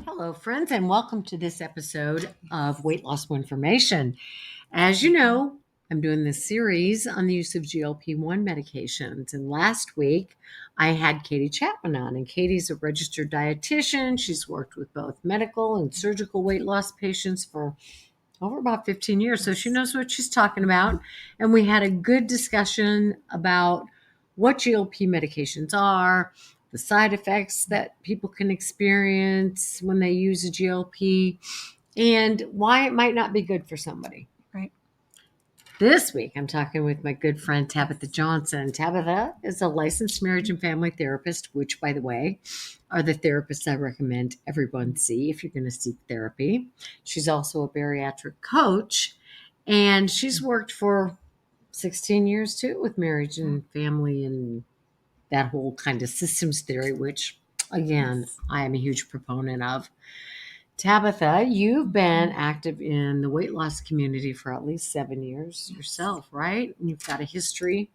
Hello, friends, and welcome to this episode of Weight Loss Winformation. As you know, I'm doing this series on the use of GLP-1 medications. And last week, I had Katie Chapman on, and Katie's a registered dietitian. She's worked with both medical and surgical weight loss patients for over about 15 years, so she knows what she's talking about. And we had a good discussion about what GLP medications are, the side effects that people can experience when they use a GLP, and why it might not be good for somebody. Right. This week, I'm talking with my good friend Tabitha Johnson. Tabitha is a licensed marriage and family therapist, which, by the way, are the therapists I recommend everyone see if you're going to seek therapy. She's also a bariatric coach, and she's worked for 16 years too with marriage and family and that whole kind of systems theory, which, again, I am a huge proponent of. Tabitha, you've been active in the weight loss community for at least 7 years yourself, right? And you've got a history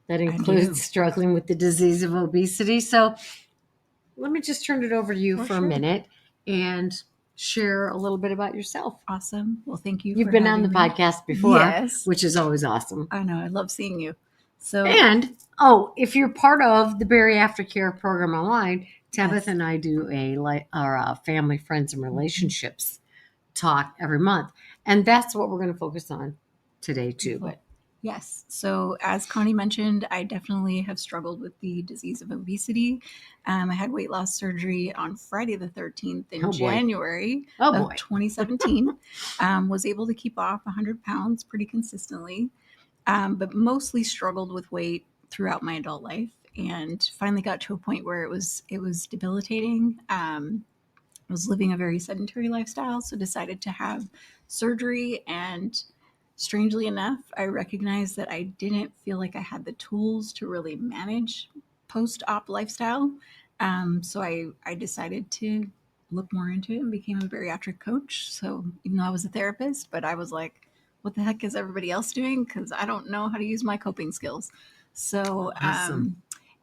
that includes struggling with the disease of obesity. So let me just turn it over to you for a minute and share a little bit about yourself. Awesome. Well, thank you. You've been on the podcast before, yes, which is always awesome. I know. I love seeing you. So, and if you're part of the bariatric care program online, Tabitha and I do a family, friends, and relationships talk every month, and that's what we're going to focus on today too. But yes. So as Connie mentioned, I definitely have struggled with the disease of obesity. I had weight loss surgery on Friday the 13th in January of 2017. Was able to keep off 100 pounds pretty consistently, but mostly struggled with weight throughout my adult life, and finally got to a point where it was debilitating. I was living a very sedentary lifestyle, so decided to have surgery. And strangely enough, I recognized that I didn't feel like I had the tools to really manage post-op lifestyle. So I decided to look more into it and became a bariatric coach. So even though I was a therapist, but I was like, what the heck is everybody else doing? Because I don't know how to use my coping skills. So, awesome.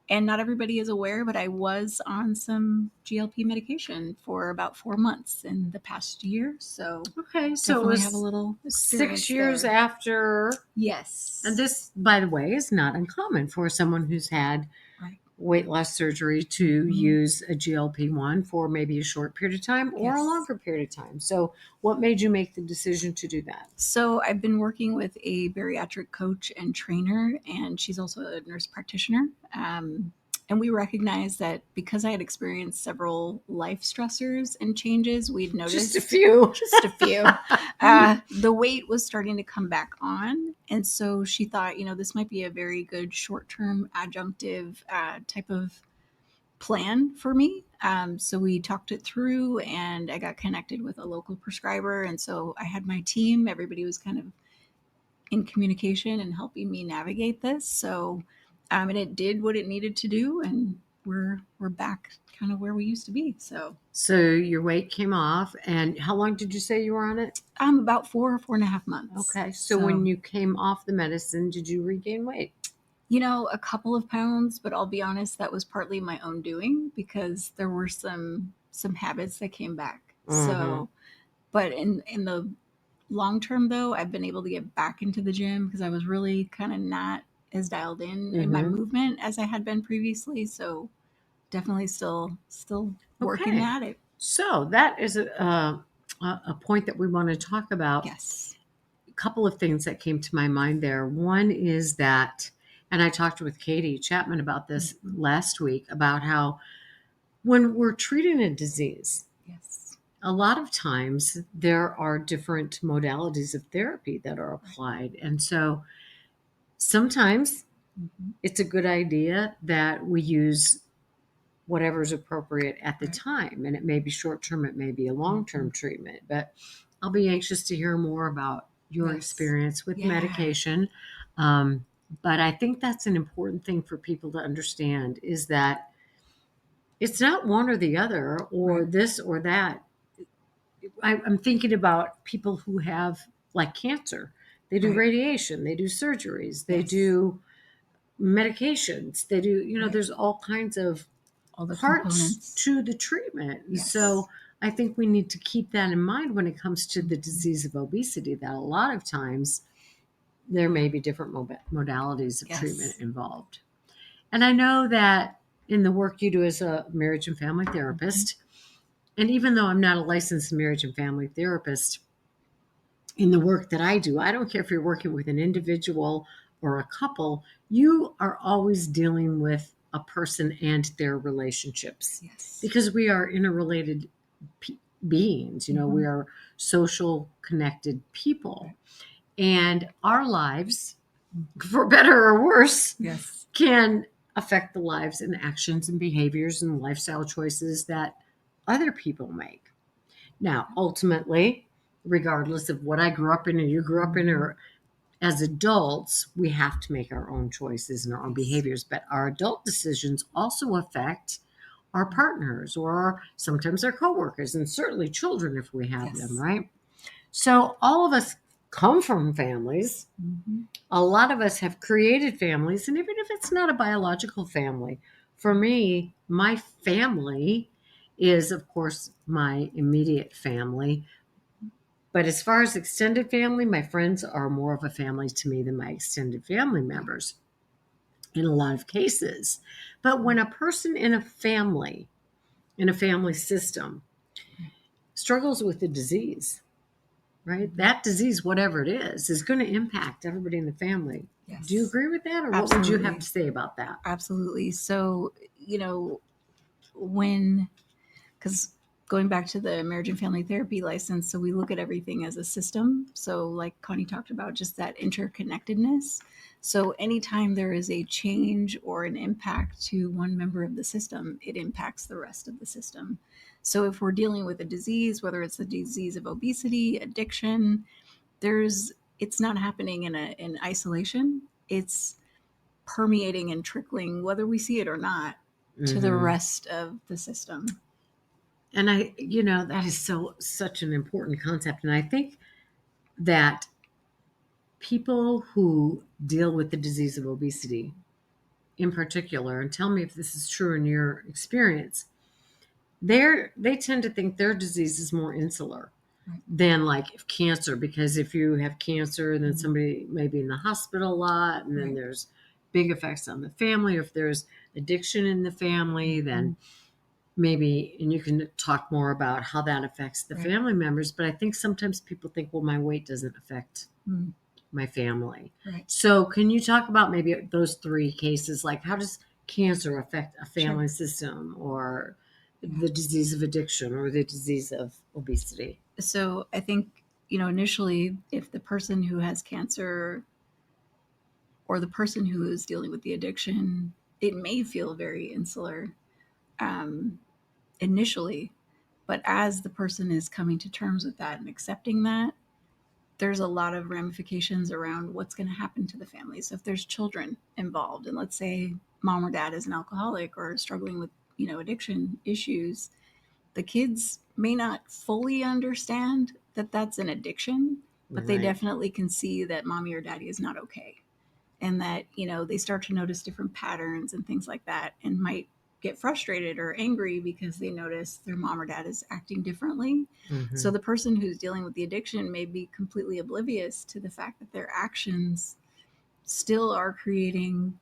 And not everybody is aware, but I was on some GLP medication for about 4 months in the past year. So okay, so it was have a little 6 years there. After. Yes. And this, by the way, is not uncommon for someone who's had weight loss surgery to use a GLP-1 for maybe a short period of time or a longer period of time. So what made you make the decision to do that? So I've been working with a bariatric coach and trainer, and she's also a nurse practitioner. And we recognized that because I had experienced several life stressors and changes, we'd noticed just a few, the weight was starting to come back on. And so she thought, this might be a very good short-term adjunctive type of plan for me. So we talked it through, and I got connected with a local prescriber. And so I had my team, everybody was kind of in communication and helping me navigate this. So, and it did what it needed to do, and we're back kind of where we used to be. So your weight came off, and how long did you say you were on it? About 4.5 months. Okay. So when you came off the medicine, did you regain weight? A couple of pounds, but I'll be honest, that was partly my own doing because there were some habits that came back. So, but in the long term though, I've been able to get back into the gym because I was really kind of not as dialed in my movement as I had been previously. So definitely still working at it. So that is a point that we want to talk about. Yes. A couple of things that came to my mind there. One is that, and I talked with Katie Chapman about this last week, about how when we're treating a disease, a lot of times there are different modalities of therapy that are applied. And so sometimes it's a good idea that we use whatever's appropriate at the time. And it may be short-term, it may be a long-term treatment, but I'll be anxious to hear more about your experience with medication. But I think that's an important thing for people to understand, is that it's not one or the other or this or that. I'm thinking about people who have like cancer. They do radiation, they do surgeries, they do medications, they do, there's all kinds of all the parts to the treatment. So I think we need to keep that in mind when it comes to the disease of obesity, that a lot of times there may be different modalities of treatment involved. And I know that in the work you do as a marriage and family therapist, and even though I'm not a licensed marriage and family therapist, in the work that I do, I don't care if you're working with an individual or a couple, you are always dealing with a person and their relationships. Yes. Because we are interrelated beings, we are social connected people. And our lives, for better or worse, can affect the lives and actions and behaviors and lifestyle choices that other people make. Now, ultimately, regardless of what I grew up in or you grew up in, or as adults, we have to make our own choices and our own behaviors. But our adult decisions also affect our partners or sometimes our coworkers and certainly children if we have them, right? So all of us come from families. A lot of us have created families, and even if it's not a biological family, for me, my family is, of course, my immediate family. But as far as extended family, my friends are more of a family to me than my extended family members in a lot of cases. But when a person in a family system, struggles with a disease, right? That disease, whatever it is going to impact everybody in the family. Yes. Do you agree with that? Or what would you have to say about that? Absolutely. So, because going back to the marriage and family therapy license, so we look at everything as a system. So like Connie talked about, just that interconnectedness. So anytime there is a change or an impact to one member of the system, it impacts the rest of the system. So if we're dealing with a disease, whether it's the disease of obesity, addiction, it's not happening in isolation. It's permeating and trickling, whether we see it or not, to the rest of the system. And that is such an important concept. And I think that people who deal with the disease of obesity in particular, and tell me if this is true in your experience, they tend to think their disease is more insular than like cancer, because if you have cancer, then somebody may be in the hospital a lot, and then there's big effects on the family. If there's addiction in the family, then maybe, and you can talk more about how that affects the family members. But I think sometimes people think, well, my weight doesn't affect my family. So can you talk about maybe those three cases? Like, how does cancer affect a family system, or the disease of addiction, or the disease of obesity? So I think, initially, if the person who has cancer or the person who is dealing with the addiction, it may feel very insular initially. But as the person is coming to terms with that and accepting that, there's a lot of ramifications around what's going to happen to the family. So if there's children involved, and let's say mom or dad is an alcoholic or struggling with, addiction issues, the kids may not fully understand that that's an addiction, but they definitely can see that mommy or daddy is not okay. And that, they start to notice different patterns and things like that, and might get frustrated or angry because they notice their mom or dad is acting differently. So the person who's dealing with the addiction may be completely oblivious to the fact that their actions still are creating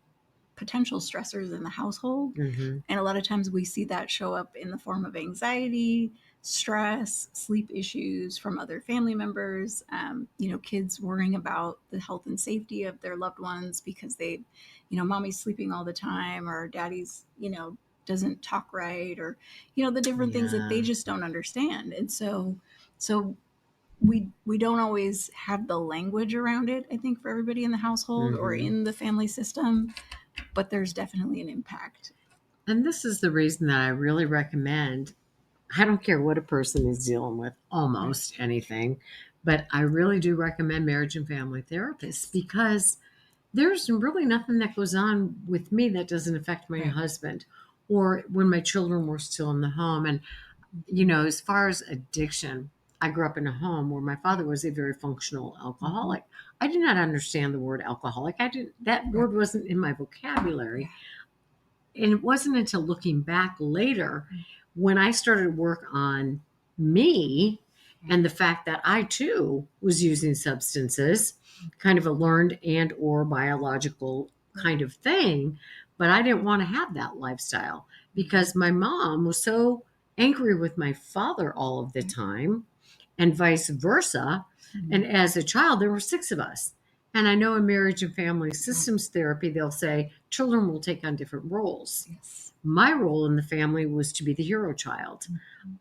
potential stressors in the household. And a lot of times we see that show up in the form of anxiety, stress, sleep issues from other family members, kids worrying about the health and safety of their loved ones because they, mommy's sleeping all the time, or daddy's, doesn't talk right, or, the different things that they just don't understand. And so we don't always have the language around it, I think, for everybody in the household or in the family system, but there's definitely an impact. And this is the reason that I really recommend, I don't care what a person is dealing with, almost anything, but I really do recommend marriage and family therapists, because there's really nothing that goes on with me that doesn't affect my husband, or when my children were still in the home. And, as far as addiction, I grew up in a home where my father was a very functional alcoholic. I did not understand the word alcoholic. That word wasn't in my vocabulary. And it wasn't until looking back later when I started work on me and the fact that I too was using substances, kind of a learned and or biological kind of thing, but I didn't want to have that lifestyle because my mom was so angry with my father all of the time and vice versa. And as a child, there were 6 of us. And I know in marriage and family systems therapy, they'll say children will take on different roles. Yes. My role in the family was to be the hero child.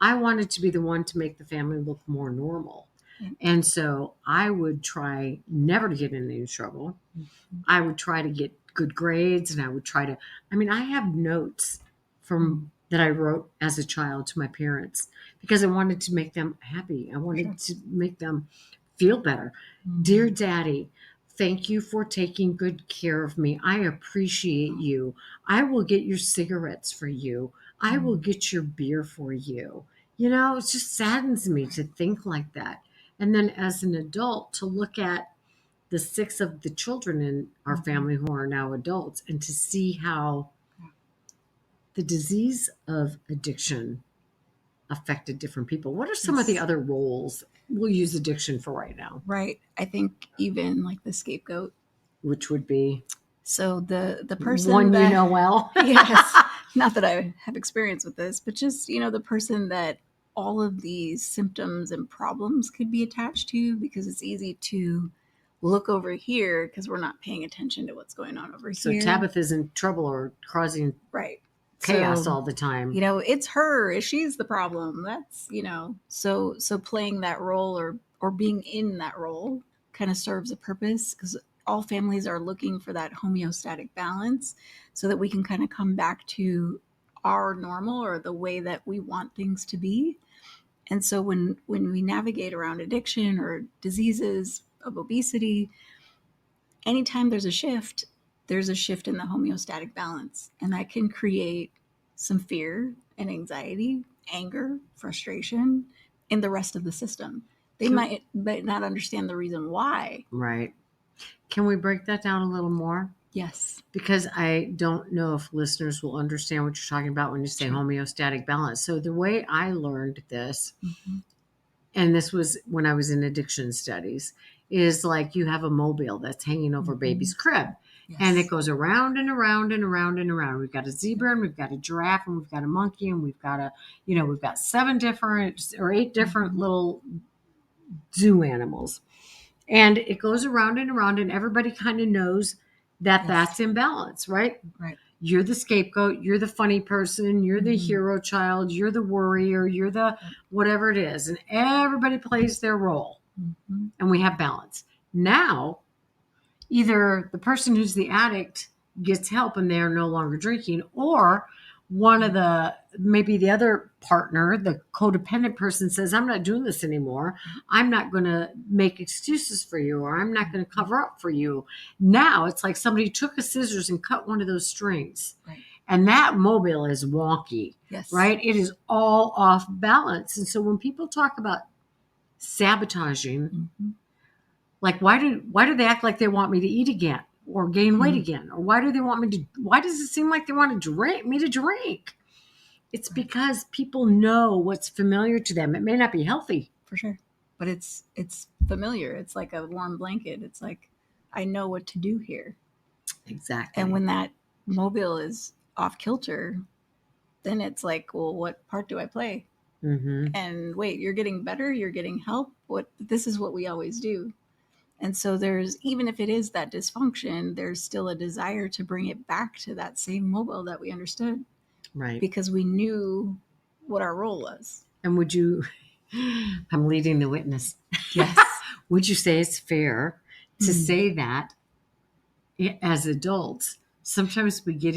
I wanted to be the one to make the family look more normal. And so I would try never to get in any trouble. I would try to get good grades, and I would try to, I have notes from that I wrote as a child to my parents because I wanted to make them happy. I wanted to make them feel better. Dear Daddy, thank you for taking good care of me. I appreciate you. I will get your cigarettes for you. I will get your beer for you. It just saddens me to think like that. And then as an adult, to look at the 6 of the children in our family who are now adults and to see how the disease of addiction affected different people. What are some of the other roles we'll use addiction for right now? Right. I think even like the scapegoat. Which would be? So the person one that, you know well. Yes. Not that I have experience with this, but just, the person that all of these symptoms and problems could be attached to, because it's easy to look over here because we're not paying attention to what's going on over So here. So Tabitha's in trouble or causing chaos all the time. It's her. She's the problem. That's, so playing that role or being in that role kind of serves a purpose, because all families are looking for that homeostatic balance so that we can kind of come back to our normal or the way that we want things to be. And so when we navigate around addiction or diseases of obesity, anytime there's a shift in the homeostatic balance. And that can create some fear and anxiety, anger, frustration in the rest of the system. They might not understand the reason why. Right. Can we break that down a little more? Yes. Because I don't know if listeners will understand what you're talking about when you say homeostatic balance. So the way I learned this, and this was when I was in addiction studies, is like you have a mobile that's hanging over baby's crib. Yes. And it goes around and around and around and around. We've got a zebra and we've got a giraffe and we've got a monkey and we've got we've got 7 different or 8 different little zoo animals. And it goes around and around, and everybody kind of knows that that's in balance, right? Right. You're the scapegoat. You're the funny person. You're the hero child. You're the worrier. You're the whatever it is. And everybody plays their role. And we have balance. Now, either the person who's the addict gets help and they're no longer drinking, or one of maybe the other partner, the codependent person, says, I'm not doing this anymore. I'm not going to make excuses for you, or I'm not going to cover up for you. Now it's like somebody took a scissors and cut one of those strings. Right. And that mobile is wonky, right? It is all off balance. And so when people talk about sabotaging, like why do they act like they want me to eat again or gain weight again? Or why does it seem like they want to drink? It's because people know what's familiar to them. It may not be healthy. For sure. But it's familiar. It's like a warm blanket. It's like, I know what to do here. Exactly. And when that mobile is off kilter, then it's like, well, what part do I play? And wait, you're getting better. You're getting help. This is what we always do. And so even if it is that dysfunction, there's still a desire to bring it back to that same mobile that we understood. Right. Because we knew what our role was. And I'm leading the witness. Yes. Would you say it's fair to say that as adults, sometimes we get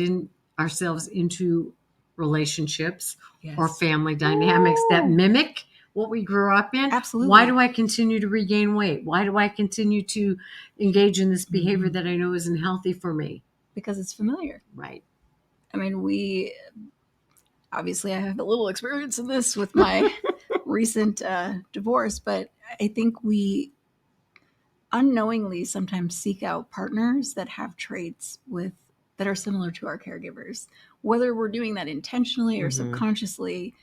ourselves into relationships or family dynamics that mimic what we grew up in? Absolutely. Why do I continue to regain weight? Why do I continue to engage in this behavior that I know isn't healthy for me? Because it's familiar. Right. I mean, obviously I have a little experience in this with my recent divorce, but I think we unknowingly sometimes seek out partners that have traits that are similar to our caregivers, whether we're doing that intentionally or subconsciously.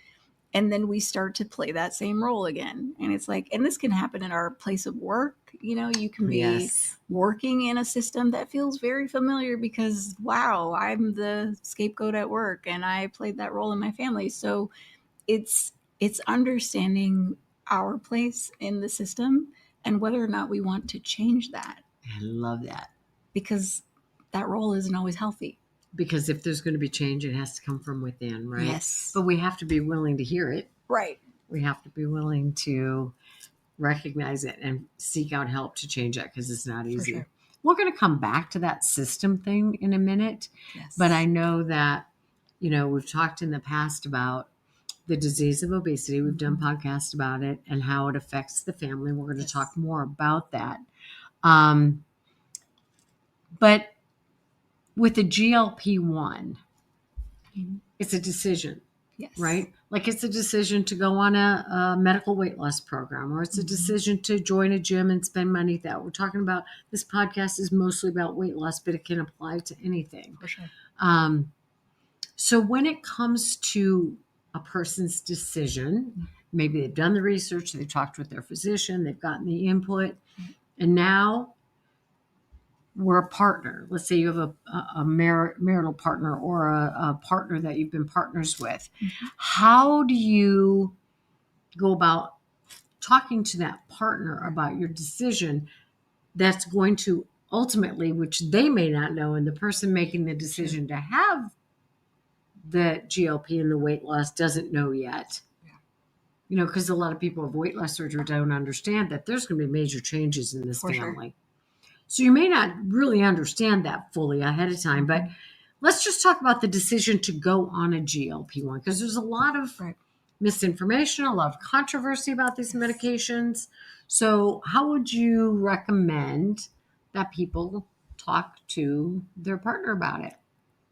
And then we start to play that same role again. And it's like, and this can happen in our place of work. You can be working in a system that feels very familiar because, wow, I'm the scapegoat at work and I played that role in my family. So it's understanding our place in the system and whether or not we want to change that. I love that. Because that role isn't always healthy. Because if there's going to be change, it has to come from within, right? Yes. But we have to be willing to hear it. Right. We have to be willing to recognize it and seek out help to change that because it's not easy. Sure. We're going to come back to that system thing in a minute. Yes. But I know that, we've talked in the past about the disease of obesity. We've done podcasts about it and how it affects the family. We're going to talk more about that. But with the GLP-1, it's a decision. Yes. Right? Like it's a decision to go on a medical weight loss program, or it's a decision to join a gym and spend money that we're talking about. This podcast is mostly about weight loss, but it can apply to anything. For sure. So when it comes to a person's decision, maybe they've done the research, they've talked with their physician, they've gotten the input, and now we're a partner. Let's say you have a marital partner or a partner that you've been partners with. How do you go about talking to that partner about your decision that's going to ultimately, which they may not know, and the person making the decision to have the GLP and the weight loss doesn't know yet? Because a lot of people with weight loss surgery don't understand that there's going to be major changes in this family. Sure. So you may not really understand that fully ahead of time, but let's just talk about the decision to go on a GLP-1, because there's a lot of misinformation, a lot of controversy about these medications. So how would you recommend that people talk to their partner about it?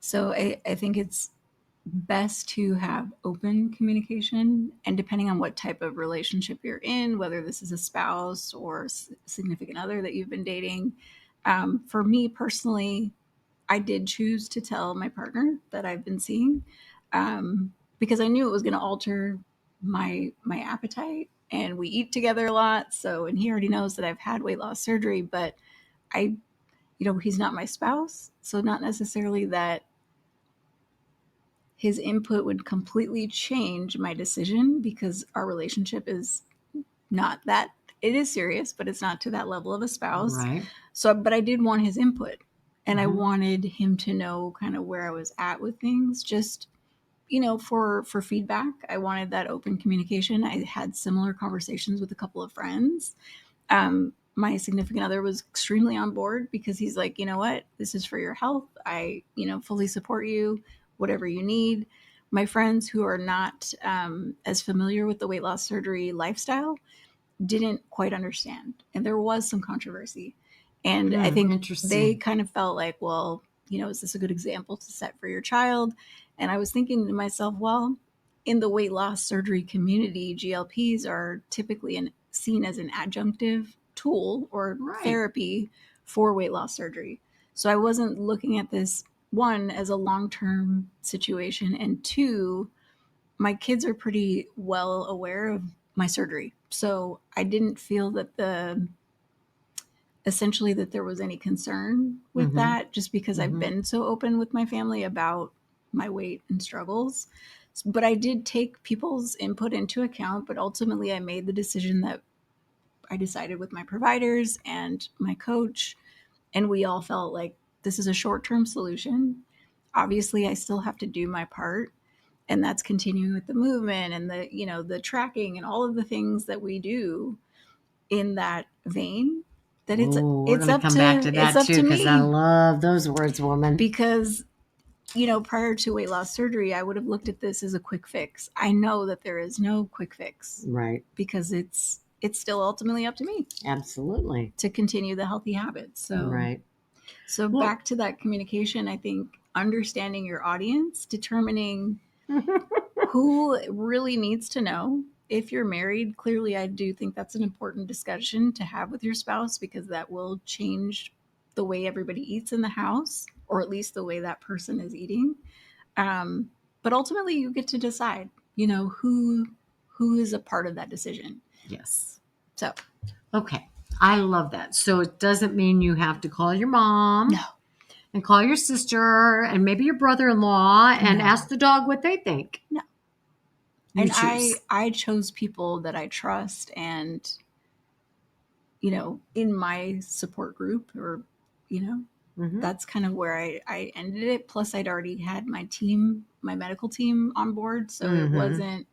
So I think it's best to have open communication, and depending on what type of relationship you're in, whether this is a spouse or significant other that you've been dating. For me personally, I did choose to tell my partner that I've been seeing, because I knew it was going to alter my appetite, and we eat together a lot. So, and he already knows that I've had weight loss surgery, but he's not my spouse. So not necessarily that his input would completely change my decision, because our relationship is not that, it is serious, but it's not to that level of a spouse. Right. So, but I did want his input, and I wanted him to know kind of where I was at with things, just, for feedback. I wanted that open communication. I had similar conversations with a couple of friends. My significant other was extremely on board, because he's like, you know what, this is for your health. I, fully support you, whatever you need. My friends who are not as familiar with the weight loss surgery lifestyle didn't quite understand. And there was some controversy. And I think they kind of felt like, well, is this a good example to set for your child? And I was thinking to myself, well, in the weight loss surgery community, GLPs are typically seen as an adjunctive tool or therapy for weight loss surgery. So I wasn't looking at this, one, as a long-term situation, and two, my kids are pretty well aware of my surgery. So I didn't feel that essentially that there was any concern with that, just because I've been so open with my family about my weight and struggles. But I did take people's input into account, but ultimately I made the decision that I decided with my providers and my coach, and we all felt like this is a short-term solution. Obviously, I still have to do my part, and that's continuing with the movement and the tracking and all of the things that we do in that vein. That it's up to back to that it's too, because I love those words, woman. Because prior to weight loss surgery, I would have looked at this as a quick fix. I know that there is no quick fix, right? Because it's still ultimately up to me, absolutely, to continue the healthy habits. So right. So back to that communication, I think understanding your audience, determining who really needs to know. If you're married, clearly I do think that's an important discussion to have with your spouse, because that will change the way everybody eats in the house, or at least the way that person is eating. But ultimately you get to decide. who is a part of that decision. Yes. So. Okay. I love that. So it doesn't mean you have to call your mom. No. And call your sister and maybe your brother-in-law and ask the dog what they think. No. You choose. I chose people that I trust and, in my support group or, that's kind of where I ended it. Plus I'd already had my medical team on board. So it wasn't,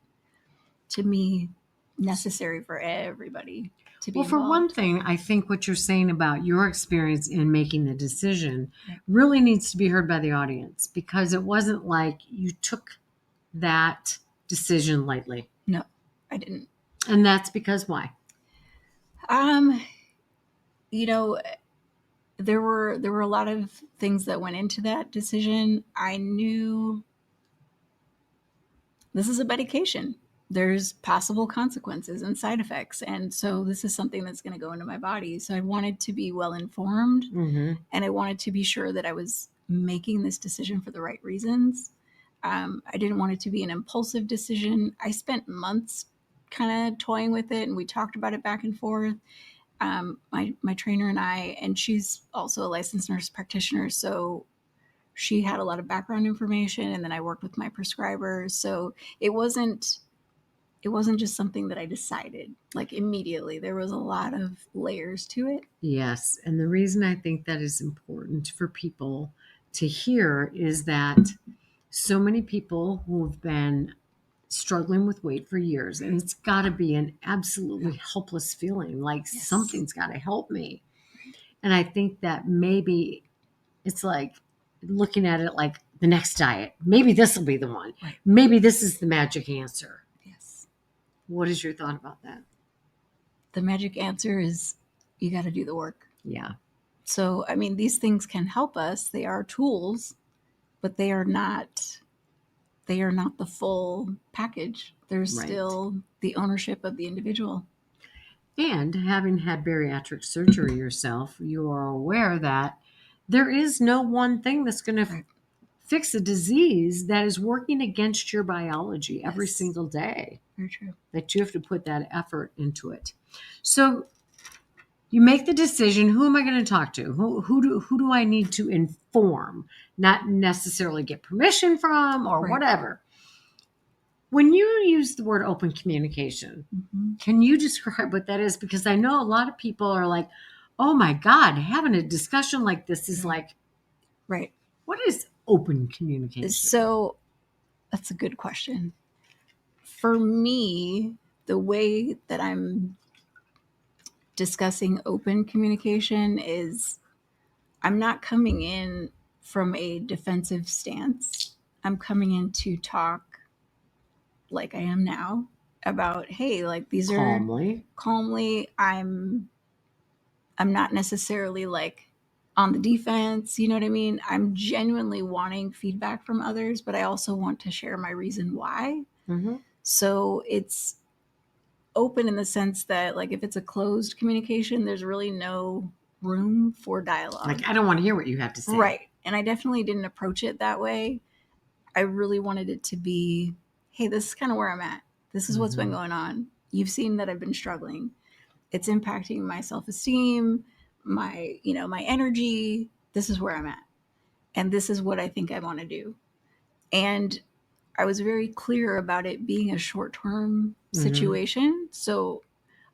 to me, necessary for everybody to be involved. For one thing, I think what you're saying about your experience in making the decision really needs to be heard by the audience, because it wasn't like you took that decision lightly. No, I didn't. And that's because why? There were a lot of things that went into that decision. I knew this is a medication. There's possible consequences and side effects. And so this is something that's going to go into my body. So I wanted to be well informed, and I wanted to be sure that I was making this decision for the right reasons. I didn't want it to be an impulsive decision. I spent months kind of toying with it, and we talked about it back and forth. My trainer and I, and she's also a licensed nurse practitioner, so she had a lot of background information, and then I worked with my prescriber. So it wasn't just something that I decided like immediately. There was a lot of layers to it. Yes. And the reason I think that is important for people to hear is that so many people who have been struggling with weight for years, and it's got to be an absolutely helpless feeling, like something's got to help me. And I think that maybe it's like looking at it like the next diet. Maybe this will be the one. Right. Maybe this is the magic answer. Yes. What is your thought about that? The magic answer is you got to do the work. Yeah. So, I mean, these things can help us. They are tools, but they are not the full package. There's still the ownership of the individual. And having had bariatric surgery yourself, you are aware that there is no one thing that's going to fix a disease that is working against your biology every single day. Very true. That you have to put that effort into it. So you make the decision, who am I going to talk to? Who do I need to inform? Not necessarily get permission from or whatever. When you use the word open communication, can you describe what that is? Because I know a lot of people are like, oh my God, having a discussion like this is like, what is open communication? So that's a good question. For me, the way that I'm discussing open communication is I'm not coming in from a defensive stance. I'm coming in to talk like I am now about, hey, like these calmly. I'm not necessarily like on the defense, you know what I mean? I'm genuinely wanting feedback from others, but I also want to share my reason why. So it's open in the sense that, like, if it's a closed communication, there's really no room for dialogue. Like, I don't want to hear what you have to say. Right. And I definitely didn't approach it that way. I really wanted it to be, hey, this is kind of where I'm at. This is what's been going on. You've seen that I've been struggling. It's impacting my self-esteem, my energy. This is where I'm at. And this is what I think I want to do. And I was very clear about it being a short-term situation. So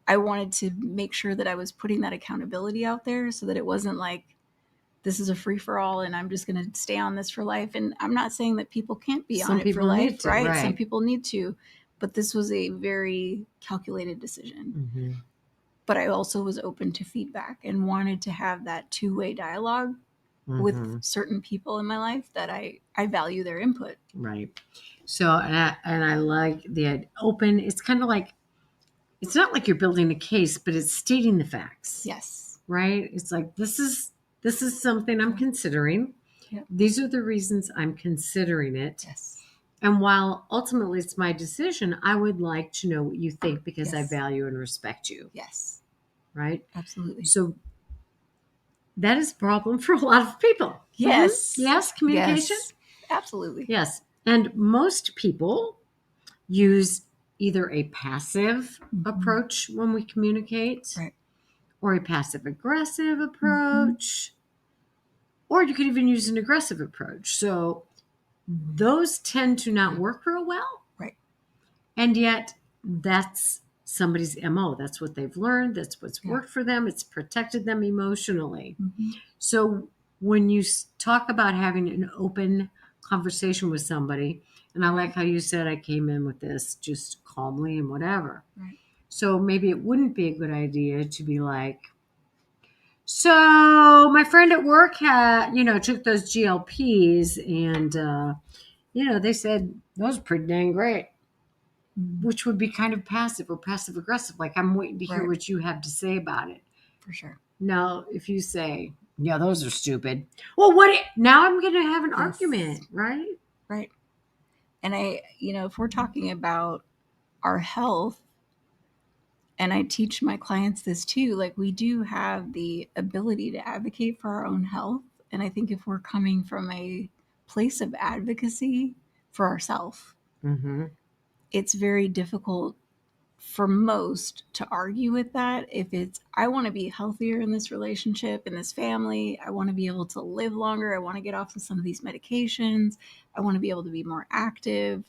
I wanted to make sure that I was putting that accountability out there so that it wasn't like, this is a free-for-all and I'm just going to stay on this for life. And I'm not saying that people can't be on it for life, right? Some people need to. But this was a very calculated decision. But I also was open to feedback and wanted to have that two-way dialogue with certain people in my life that I value their input. Right. So, and I like the open, it's kind of like, it's not like you're building a case, but it's stating the facts. Yes. Right? It's like, this is something I'm considering. Yep. These are the reasons I'm considering it. Yes. And while ultimately it's my decision, I would like to know what you think because I value and respect you. Yes. Right? Absolutely. So that is a problem for a lot of people. Yes. Yes, communication? Yes. Absolutely. Yes. And most people use either a passive approach when we communicate, right, or a passive aggressive approach, or you could even use an aggressive approach. So those tend to not work real well. right. And yet that's somebody's MO. That's what they've learned. That's what's worked for them. It's protected them emotionally. So when you talk about having an open conversation with somebody, and I like how you said I came in with this just calmly and whatever. Right. So maybe it wouldn't be a good idea to be like, so my friend at work took those GLPs and, they said those are pretty dang great, which would be kind of passive or passive aggressive. Like, I'm waiting to hear what you have to say about it. For sure. Now, if you say, yeah, those are stupid. Well, now I'm going to have an argument, right? Right. And if we're talking about our health, and I teach my clients this too, like, we do have the ability to advocate for our own health. And I think if we're coming from a place of advocacy for ourselves, it's very difficult for most to argue with that. If it's, I want to be healthier in this relationship, in this family, I want to be able to live longer, I want to get off of some of these medications, I want to be able to be more active.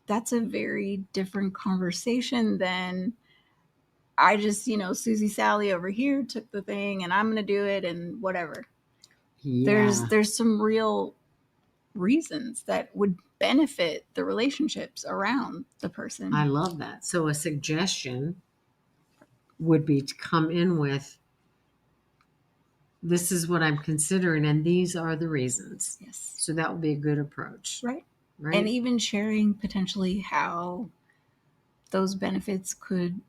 That's a very different conversation than I just, Susie Sally over here took the thing and I'm going to do it and whatever. Yeah. There's some real reasons that would benefit the relationships around the person. I love that. So a suggestion would be to come in with, this is what I'm considering and these are the reasons. Yes. So that would be a good approach. Right. And even sharing potentially how those benefits could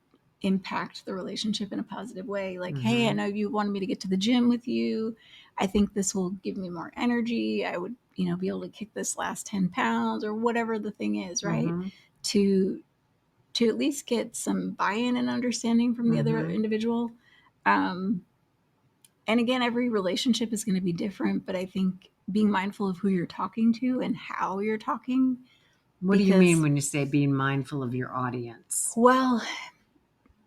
impact the relationship in a positive way. Like, hey, I know you wanted me to get to the gym with you. I think this will give me more energy. I would, be able to kick this last 10 pounds or whatever the thing is, right? To at least get some buy-in and understanding from the other individual. And again, every relationship is going to be different, but I think being mindful of who you're talking to and how you're talking. What do you mean when you say being mindful of your audience? Well,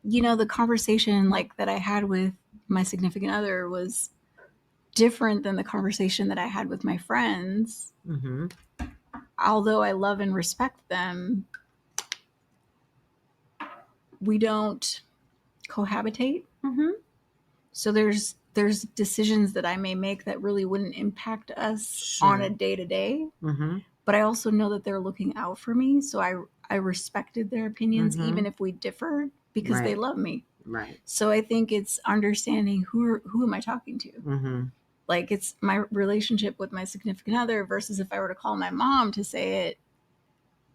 the conversation like that I had with my significant other was different than the conversation that I had with my friends. Although I love and respect them, we don't cohabitate. So there's decisions that I may make that really wouldn't impact us on a day-to-day. But I also know that they're looking out for me. So I respected their opinions, even if we differed, because they love me. Right. So I think it's understanding who am I talking to? Like, it's my relationship with my significant other versus if I were to call my mom to say it,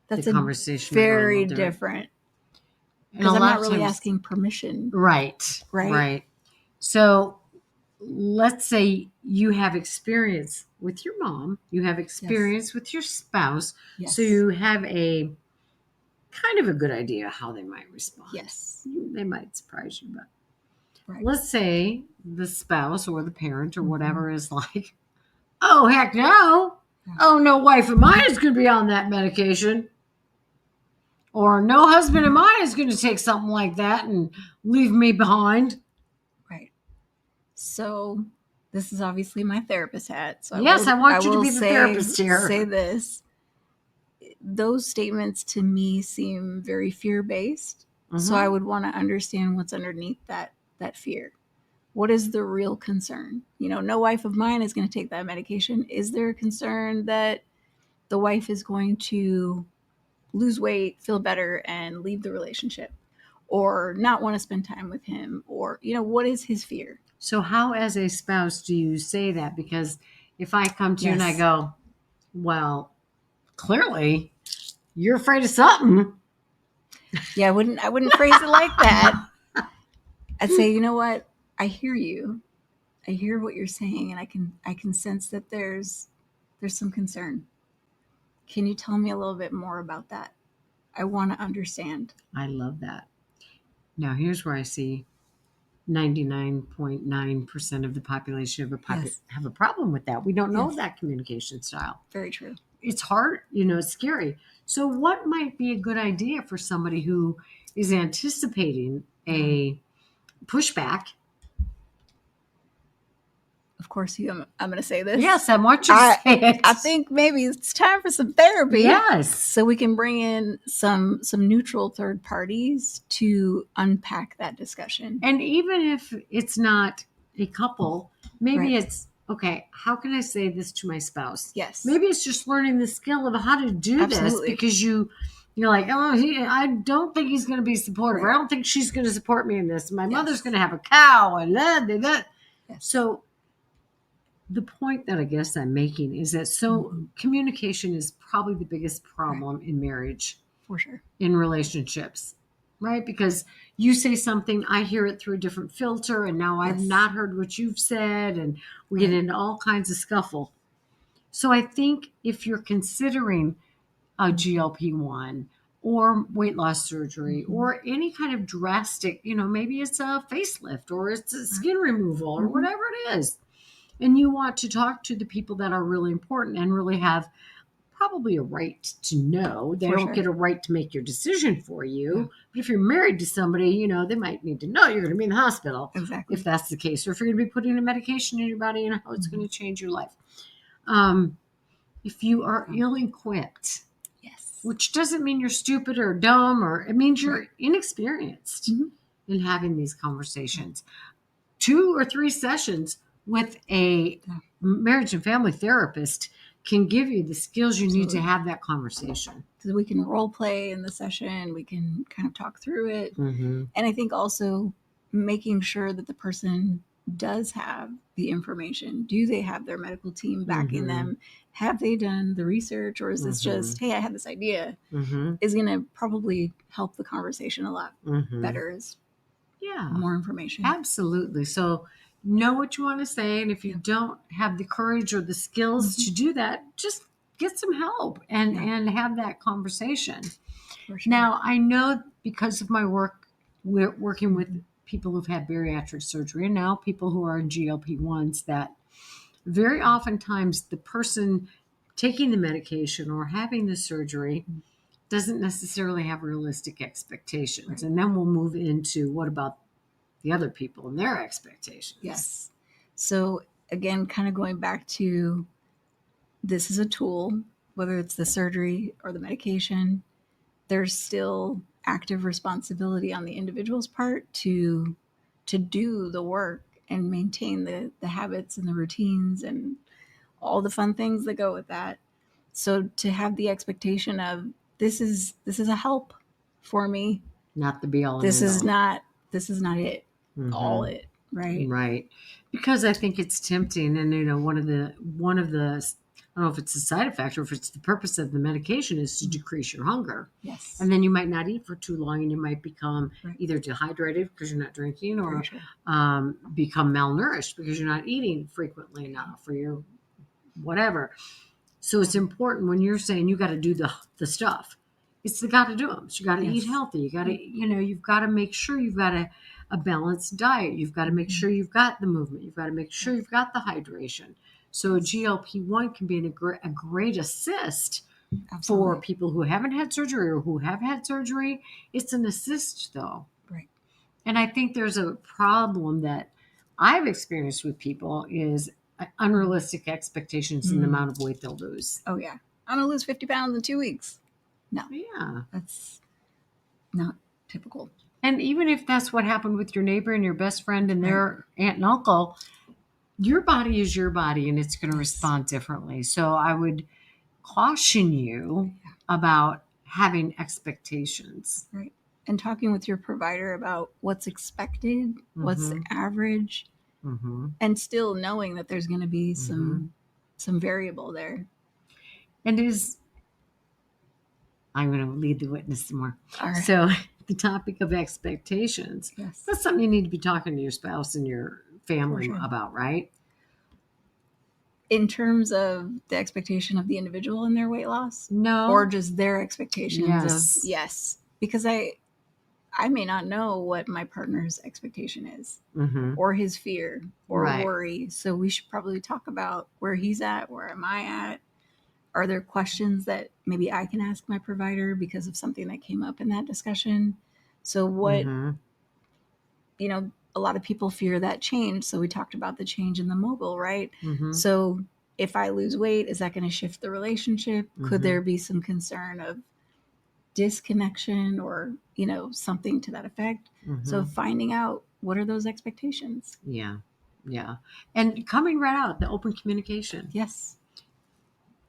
that's the conversation very different. Because I'm not really asking permission. Right. So let's say you have experience with your mom, you have experience with your spouse, so you have a kind of a good idea how they might respond. Yes. They might surprise you, but let's say the spouse or the parent or whatever is like, oh, heck no. Oh, no wife of mine is going to be on that medication. Or no husband of mine is going to take something like that and leave me behind. Right. So this is obviously my therapist hat. So I want you to be the therapist here. Say this. Those statements to me seem very fear-based. So I would want to understand what's underneath that fear. What is the real concern? No wife of mine is going to take that medication. Is there a concern that the wife is going to lose weight, feel better, and leave the relationship, or not want to spend time with him? Or, what is his fear? So how, as a spouse, do you say that? Because if I come to you and I go, well, clearly you're afraid of something. Yeah, I wouldn't phrase it like that. I'd say, you know what? I hear you. I hear what you're saying, and I can sense that there's some concern. Can you tell me a little bit more about that? I want to understand. I love that. Now, here's where I see 99.9% of the population have a problem with that. We don't know that communication style. Very true. it's hard, it's scary. So what might be a good idea for somebody who is anticipating a pushback? Of course, I'm going to say this. Yes, I want you to say it. I think maybe it's time for some therapy. Yes. So we can bring in some neutral third parties to unpack that discussion. And even if it's not a couple, maybe it's, okay, how can I say this to my spouse? Yes. Maybe it's just learning the skill of how to do this, because you're like, I don't think he's going to be supportive. Right. I don't think she's going to support me in this. My mother's going to have a cow and that. Yes. So the point that I guess I'm making is that communication is probably the biggest problem in marriage. For sure. In relationships, right? Because you say something, I hear it through a different filter, and now I've not heard what you've said, and we get into all kinds of scuffle. So I think if you're considering a GLP-1 or weight loss surgery or any kind of drastic, maybe it's a facelift or it's a skin removal or whatever it is, and you want to talk to the people that are really important and really have probably a right to know. They don't get a right to make your decision for you. Yeah. But if you're married to somebody, they might need to know you're going to be in the hospital. Exactly. If that's the case. Or if you're going to be putting a medication in your body and how it's going to change your life. If you are ill-equipped, which doesn't mean you're stupid or dumb, or it means you're inexperienced in having these conversations. 2 or 3 sessions with a marriage and family therapist can give you the skills you need to have that conversation. So we can role play in the session. We can kind of talk through it. And I think also making sure that the person does have the information. Do they have their medical team backing them? Have they done the research, or is this just, hey, I had this idea, is going to probably help the conversation a lot better as more information. Absolutely. So know what you want to say. And if you don't have the courage or the skills to do that, just get some help and have that conversation. Sure. Now, I know because of my work, we're working with people who've had bariatric surgery and now people who are in GLP-1s, that very oftentimes the person taking the medication or having the surgery doesn't necessarily have realistic expectations. And then we'll move into what about the other people and their expectations. Yes. So again, kind of going back to, this is a tool, whether it's the surgery or the medication, there's still active responsibility on the individual's part to do the work and maintain the habits and the routines and all the fun things that go with that. So to have the expectation of, this is a help for me, not the be all. This is not it. All it, right? Right. Because I think it's tempting, and one of the I don't know if it's a side effect or if it's the purpose of the medication is to decrease your hunger. Yes. And then you might not eat for too long, and you might become either dehydrated because you're not drinking, or become malnourished because you're not eating frequently enough, or you're whatever. So it's important when you're saying you got to do the stuff. It's the got to do them. So you got to eat healthy. You got to, you've got to make sure you've got a balanced diet. You've got to make sure you've got the movement. You've got to make sure you've got the hydration. So a GLP-1 can be a great assist for people who haven't had surgery or who have had surgery. It's an assist, though. Right. And I think there's a problem that I've experienced with people is unrealistic expectations in the amount of weight they'll lose. Oh, yeah. I'm going to lose 50 pounds in 2 weeks. No. Yeah. That's not typical. And even if that's what happened with your neighbor and your best friend and their aunt and uncle, your body is your body and it's going to respond differently. So I would caution you about having expectations. Right. And talking with your provider about what's expected, what's average, and still knowing that there's going to be some variable there. And I'm going to lead the witness some more. All right. So the topic of expectations, that's something you need to be talking to your spouse and your family about, right? In terms of the expectation of the individual in their weight loss? No. Or just their expectations of, yes. Because I may not know what my partner's expectation is, or his fear or worry. So we should probably talk about where he's at, where am I at? are there questions that maybe I can ask my provider because of something that came up in that discussion? So what, a lot of people fear that change. So we talked about the change in the mobile, right? So if I lose weight, is that going to shift the relationship? Could there be some concern of disconnection or, something to that effect? So finding out, what are those expectations? Yeah. And coming right out, the open communication. Yes.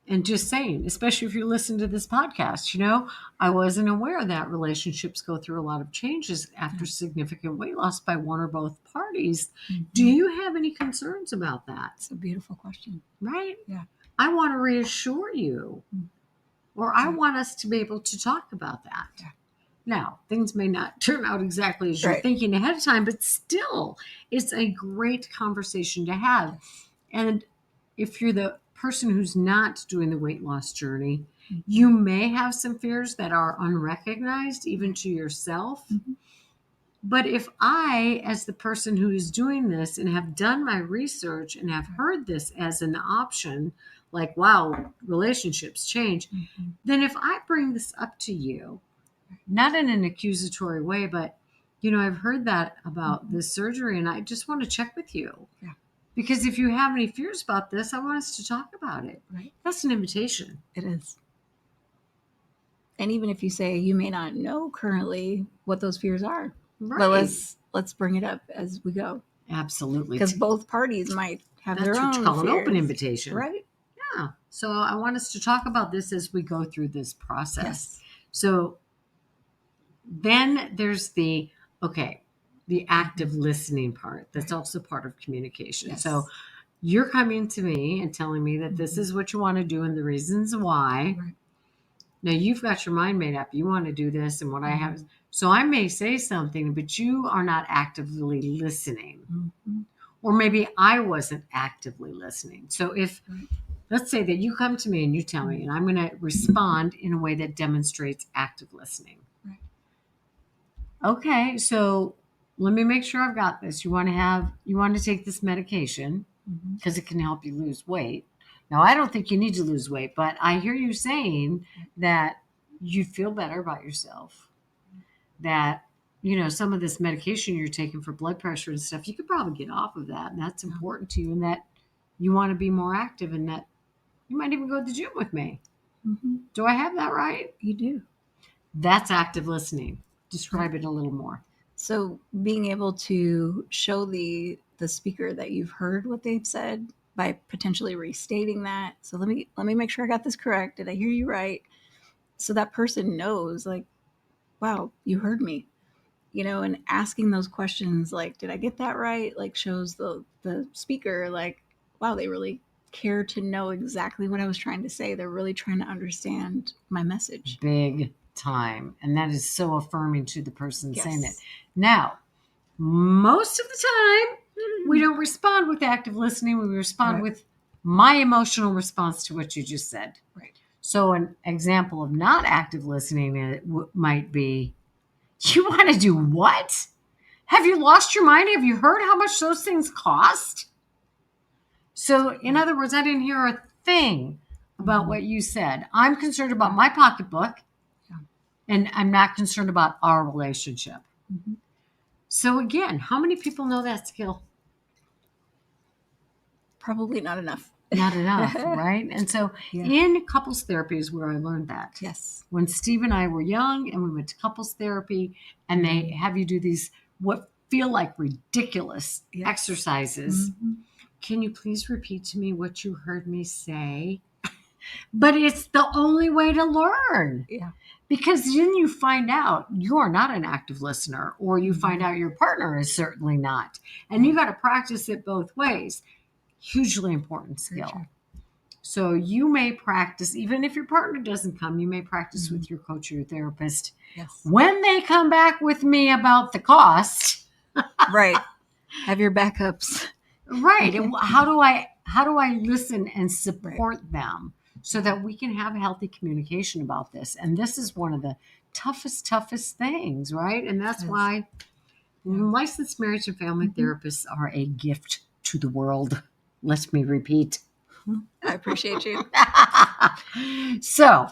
And just saying, especially if you listen to this podcast, I wasn't aware that relationships go through a lot of changes after significant weight loss by one or both parties. Do you have any concerns about that? It's a beautiful question. Right? Yeah. I want to reassure you, or I want us to be able to talk about that. Yeah. Now, things may not turn out exactly as you're thinking ahead of time, but still, it's a great conversation to have. And if you're the person who's not doing the weight loss journey, you may have some fears that are unrecognized, even to yourself. But if I, as the person who is doing this and have done my research and have heard this as an option, like, wow, relationships change, then if I bring this up to you, not in an accusatory way, but, I've heard that about this surgery and I just want to check with you. Yeah. Because if you have any fears about this, I want us to talk about it. Right. That's an invitation. It is. And even if you say you may not know currently what those fears are, but let's bring it up as we go. Absolutely. Because both parties might have their own fears. That's what you call an open invitation. Right. Yeah. So I want us to talk about this as we go through this process. Yes. So then there's the active listening part. That's also part of communication. Yes. So you're coming to me and telling me that this is what you want to do and the reasons why. Right. Now you've got your mind made up. You want to do this and what I have. So I may say something, but you are not actively listening. Or maybe I wasn't actively listening. So if, let's say that you come to me and you tell me, and I'm going to respond in a way that demonstrates active listening. Right. Okay, so let me make sure I've got this. You want to take this medication because it can help you lose weight. Now, I don't think you need to lose weight, but I hear you saying that you feel better about yourself, that, some of this medication you're taking for blood pressure and stuff, you could probably get off of that. And that's important to you, and that you want to be more active, and that you might even go to the gym with me. Do I have that right? You do. That's active listening. Describe it a little more. So being able to show the speaker that you've heard what they've said by potentially restating that. So let me make sure I got this correct. Did I hear you right? So that person knows, like, wow, you heard me, and asking those questions, like, did I get that right? Like, shows the speaker, like, wow, they really care to know exactly what I was trying to say. They're really trying to understand my message. Big time. And that is so affirming to the person saying it. Now, most of the time, we don't respond with active listening. We respond with my emotional response to what you just said. Right. So an example of not active listening might be, you want to do what? Have you lost your mind? Have you heard how much those things cost? So in other words, I didn't hear a thing about what you said. I'm concerned about my pocketbook. And I'm not concerned about our relationship. So again, how many people know that skill? Probably not enough. Not enough, right? And so in couples therapy is where I learned that. Yes. When Steve and I were young and we went to couples therapy and they have you do these what feel like ridiculous exercises. Can you please repeat to me what you heard me say? But it's the only way to learn. Yeah. Because then you find out you're not an active listener, or you find out your partner is certainly not. And you got to practice it both ways. Hugely important skill. So you may practice, even if your partner doesn't come, you may practice with your coach or your therapist. Yes. When they come back with me about the cost. Right. Have your backups. Right. And how do I listen and support them? So that we can have healthy communication about this. And this is one of the toughest things, right? And that's why licensed marriage and family therapists are a gift to the world. Let me repeat. I appreciate you. So,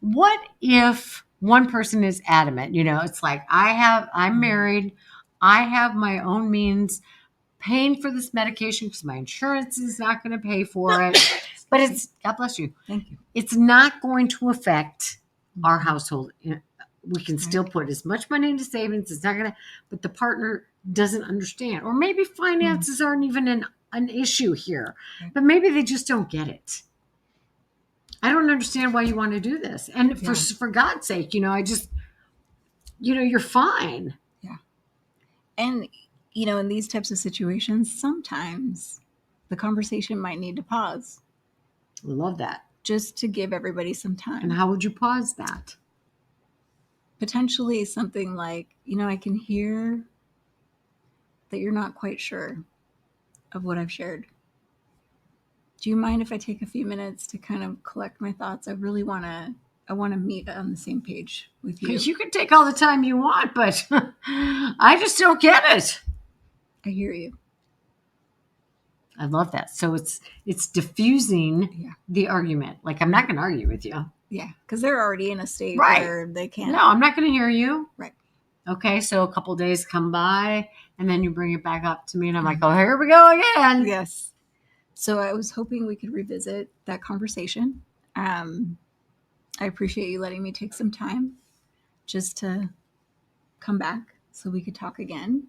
what if one person is adamant? It's like, I'm married, I have my own means paying for this medication because my insurance is not going to pay for it. But God bless you. Thank you. It's not going to affect our household. We can still put as much money into savings. It's not going to, but the partner doesn't understand. Or maybe finances aren't even an issue here, but maybe they just don't get it. I don't understand why you want to do this. And for God's sake, I just, you're fine. Yeah. And, in these types of situations, sometimes the conversation might need to pause. I love that. Just to give everybody some time. And how would you pause that? Potentially something like, I can hear that you're not quite sure of what I've shared. Do you mind if I take a few minutes to kind of collect my thoughts? I really want to meet on the same page with you. Because you can take all the time you want, but I just don't get it. I hear you. I love that. So it's diffusing the argument. Like, I'm not going to argue with you. Yeah, because they're already in a state where they can't. No, I'm not going to hear you. Right. Okay, so a couple of days come by, and then you bring it back up to me, and I'm like, oh, here we go again. Yes. So I was hoping we could revisit that conversation. I appreciate you letting me take some time just to come back so we could talk again.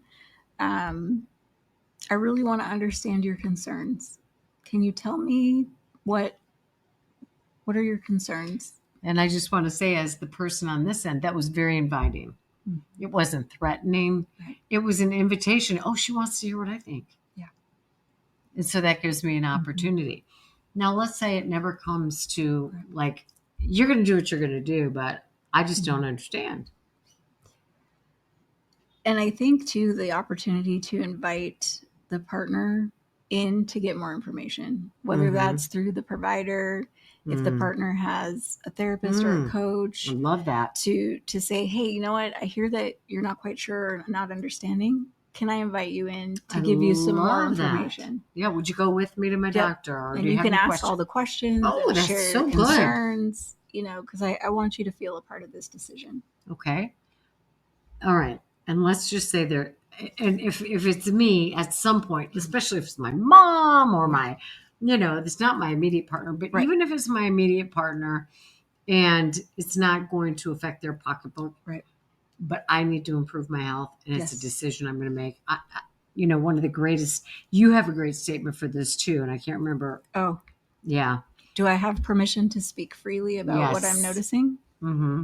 I really want to understand your concerns. Can you tell me what are your concerns? And I just want to say, as the person on this end, that was very inviting. Mm-hmm. It wasn't threatening. Right. It was an invitation. Oh, she wants to hear what I think. Yeah. And so that gives me an opportunity. Mm-hmm. Now, let's say it never comes to like, you're going to do what you're going to do, but I just don't understand. And I think, too, the opportunity to invite the partner in to get more information, whether that's through the provider, if the partner has a therapist or a coach. I love that. To say, hey, you know what? I hear that you're not quite sure or not understanding. Can I invite you in to give you some more information? That. Yeah, would you go with me to my doctor? Or and you can ask all the questions. Oh, that's share so concerns, good. Because I want you to feel a part of this decision. Okay. All right. And let's just say there, and if it's me at some point, especially if it's my mom or my, it's not my immediate partner, but even if it's my immediate partner and it's not going to affect their pocketbook, but I need to improve my health and it's a decision I'm going to make. One of the greatest, you have a great statement for this too. And I can't remember. Oh, yeah. Do I have permission to speak freely about what I'm noticing? Mm-hmm.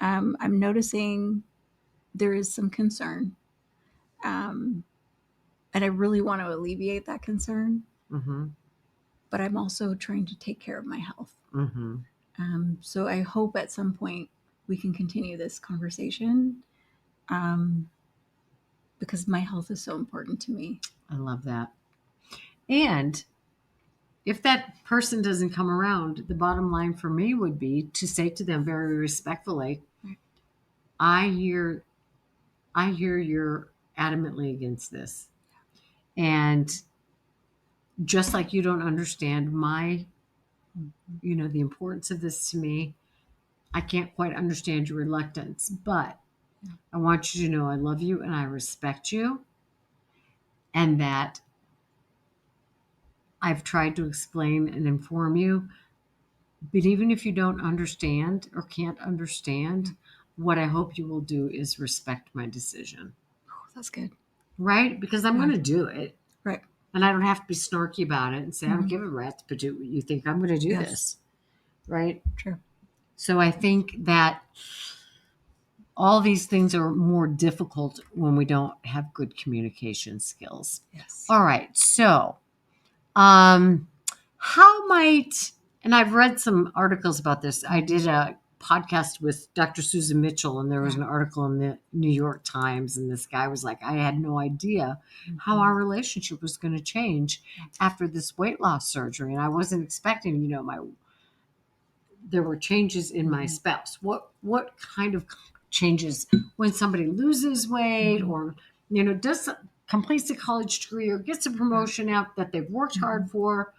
I'm noticing there is some concern. And I really want to alleviate that concern. Mm-hmm. But I'm also trying to take care of my health. Mm-hmm. So I hope at some point we can continue this conversation because my health is so important to me. I love that. And if that person doesn't come around, the bottom line for me would be to say to them very respectfully, I hear you're adamantly against this. And just like you don't understand the importance of this to me, I can't quite understand your reluctance, but I want you to know I love you and I respect you, and that I've tried to explain and inform you. But even if you don't understand or can't understand, what I hope you will do is respect my decision. Oh, that's good. Right? Because I'm going to do it. Right. And I don't have to be snarky about it and say, I don't give a rat's, but you think I'm going to do this. Right? True. So I think that all these things are more difficult when we don't have good communication skills. Yes. All right. So, how might, and I've read some articles about this. I did a podcast with Dr. Susan Mitchell, and there was an article in the New York Times, and this guy was like, I had no idea how our relationship was going to change after this weight loss surgery. And I wasn't expecting, there were changes in my spouse. What kind of changes when somebody loses weight or, completes a college degree or gets a promotion out that they've worked hard for?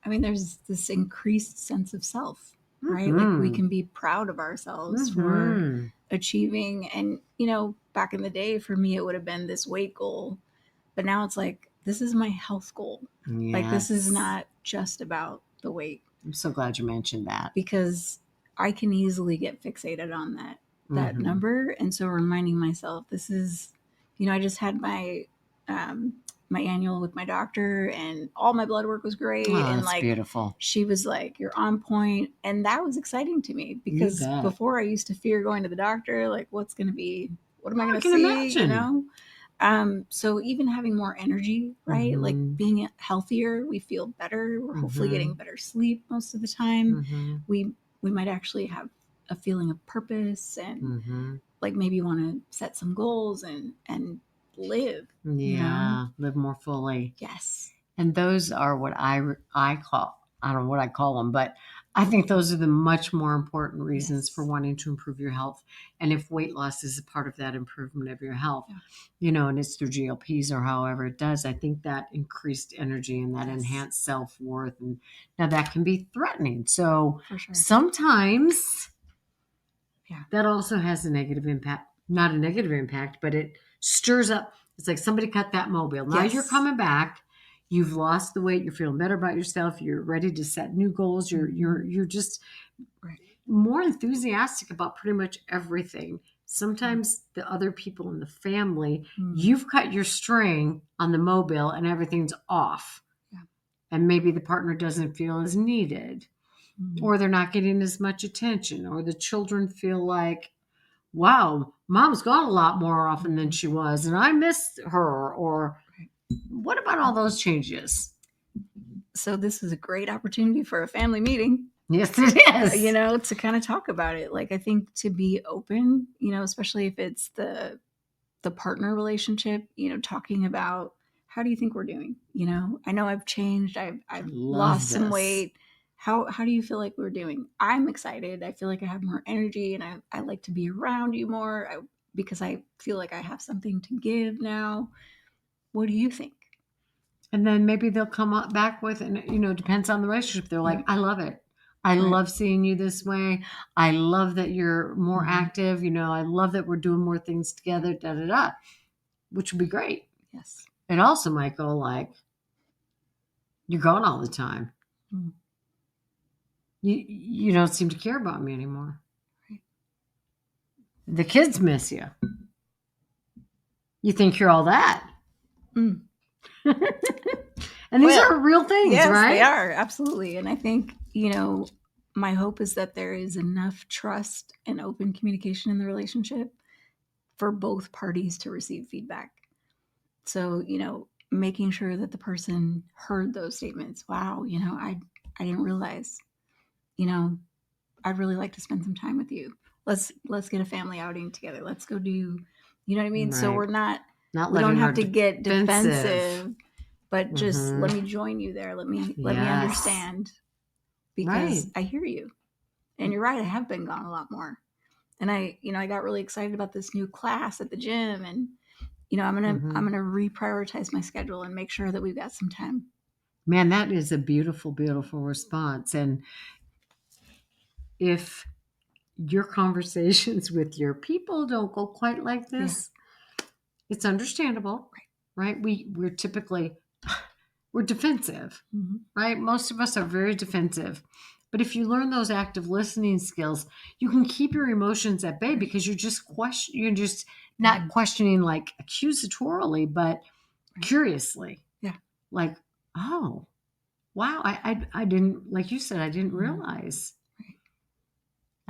I mean, there's this increased sense of self, right? Like we can be proud of ourselves for achieving. And, back in the day, for me, it would have been this weight goal. But now it's like, this is my health goal. Yes. Like, this is not just about the weight. I'm so glad you mentioned that. Because I can easily get fixated on that number. And so reminding myself, this is, I just had my annual with my doctor, and all my blood work was great. And that's beautiful. She was like, you're on point. And that was exciting to me, because before I used to fear going to the doctor, like what am I going to see? Imagine. So even having more energy, right? Like being healthier, we feel better. We're hopefully getting better sleep most of the time. We might actually have a feeling of purpose, and like maybe want to set some goals and live. Yeah, live more fully. Yes. And those are what I call, I don't know what I call them, but I think those are the much more important reasons for wanting to improve your health. And if weight loss is a part of that improvement of your health, and it's through GLPs or however it does, I think that increased energy and that enhanced self-worth. And now that can be threatening. So sometimes that also has a negative impact, not a negative impact, but it stirs up. It's like somebody cut that mobile. Now you're coming back. You've lost the weight. You're feeling better about yourself. You're ready to set new goals. You're just more enthusiastic about pretty much everything. Sometimes the other people in the family, you've cut your string on the mobile and everything's off. Yeah. And maybe the partner doesn't feel as needed, or they're not getting as much attention, or the children feel like, wow, mom's gone a lot more often than she was, and I miss her. Or what about all those changes? So this is a great opportunity for a family meeting. Yes, it is. To kind of talk about it. Like, I think to be open, especially if it's the partner relationship, talking about, how do you think we're doing? I know I've changed. I've lost some weight. How do you feel like we're doing? I'm excited. I feel like I have more energy, and I like to be around you more because I feel like I have something to give now. What do you think? And then maybe they'll come back with, and depends on the relationship. They're like, I love it. I love seeing you this way. I love that you're more active. I love that we're doing more things together, which would be great. Yes. It also might go like, you're gone all the time. You don't seem to care about me anymore. Right. The kids miss you. You think you're all that. And these are real things, right? They are. Absolutely. And I think, my hope is that there is enough trust and open communication in the relationship for both parties to receive feedback. So, making sure that the person heard those statements. Wow, I didn't realize, I'd really like to spend some time with you. Let's get a family outing together. Let's go do, you know what I mean? Right. So we're we don't have to get defensive, but just let me join you there. Let me understand, because I hear you. And you're right, I have been gone a lot more. And I got really excited about this new class at the gym, and I'm going to reprioritize my schedule and make sure that we've got some time. Man, that is a beautiful, beautiful response. And if your conversations with your people don't go quite like this, it's understandable, right? We're typically, we're defensive, right? Most of us are very defensive. But if you learn those active listening skills, you can keep your emotions at bay, because you're just not questioning like accusatorily, but curiously. Yeah. Like, oh, wow, I didn't, like you said, I didn't realize.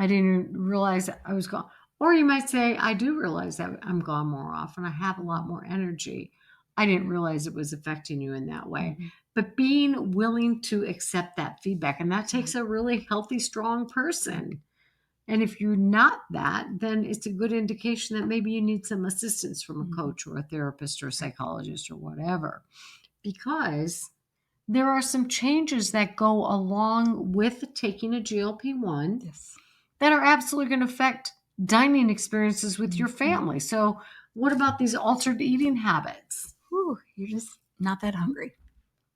I didn't realize I was gone. Or you might say, I do realize that I'm gone more often. I have a lot more energy. I didn't realize it was affecting you in that way. But being willing to accept that feedback, and that takes a really healthy, strong person. And if you're not that, then it's a good indication that maybe you need some assistance from a coach or a therapist or a psychologist or whatever. Because there are some changes that go along with taking a GLP-1 that are absolutely going to affect dining experiences with your family. So what about these altered eating habits? You're just not that hungry.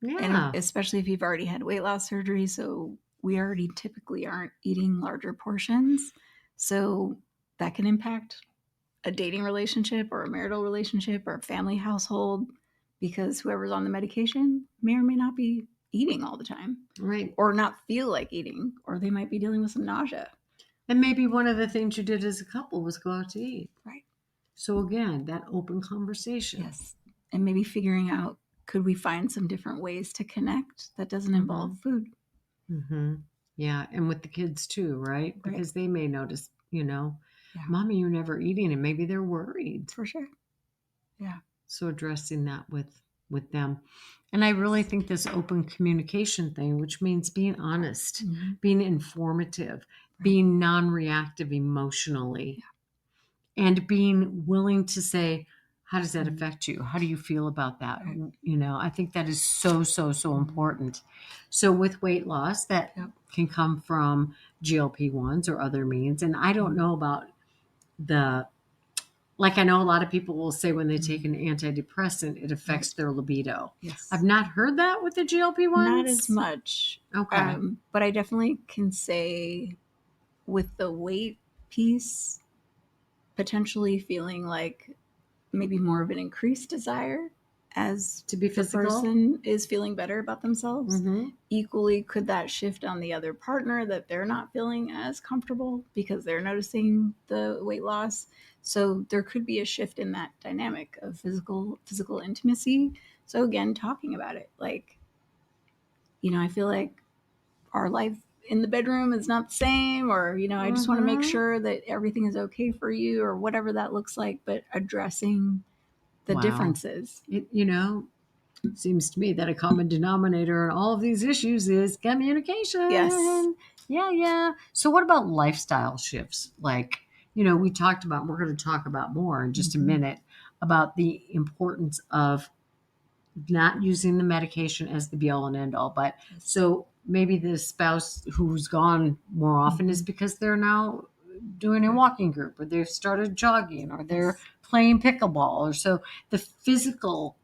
Yeah. And especially if you've already had weight loss surgery. So we already typically aren't eating larger portions. So that can impact a dating relationship or a marital relationship or a family household, because whoever's on the medication may or may not be eating all the time. Right. Or not feel like eating, or they might be dealing with some nausea. And maybe one of the things you did as a couple was go out to eat. Right. So again, that open conversation. Yes. And maybe figuring out, could we find some different ways to connect that doesn't involve food? Mm-hmm. Yeah. And with the kids too, right? Because they may notice, Mommy, you're never eating, and maybe they're worried. For sure. Yeah. So addressing that with them. And I really think this open communication thing, which means being honest, being informative, being non-reactive emotionally, and being willing to say, how does that affect you? How do you feel about that? I think that is so, so, so important. So with weight loss, that can come from GLP-1s or other means. And I don't know about I know a lot of people will say when they take an antidepressant, it affects their libido. Yes. I've not heard that with the GLP-1s. Not as much. Okay. But I definitely can say with the weight piece, potentially feeling like maybe more of an increased desire as to be physical, the person is feeling better about themselves. Equally, could that shift on the other partner, that they're not feeling as comfortable because they're noticing the weight loss? So there could be a shift in that dynamic of physical intimacy. So again, talking about it, like, I feel like our life in the bedroom is not the same, or, I just want to make sure that everything is okay for you, or whatever that looks like, but addressing the differences. It seems to me that a common denominator in all of these issues is communication. Yes. Yeah. So what about lifestyle shifts? Like, we talked about, we're going to talk about more in just a minute about the importance of not using the medication as the be all and end all. But so maybe the spouse who's gone more often is because they're now doing a walking group, or they've started jogging, or they're playing pickleball, or so the physical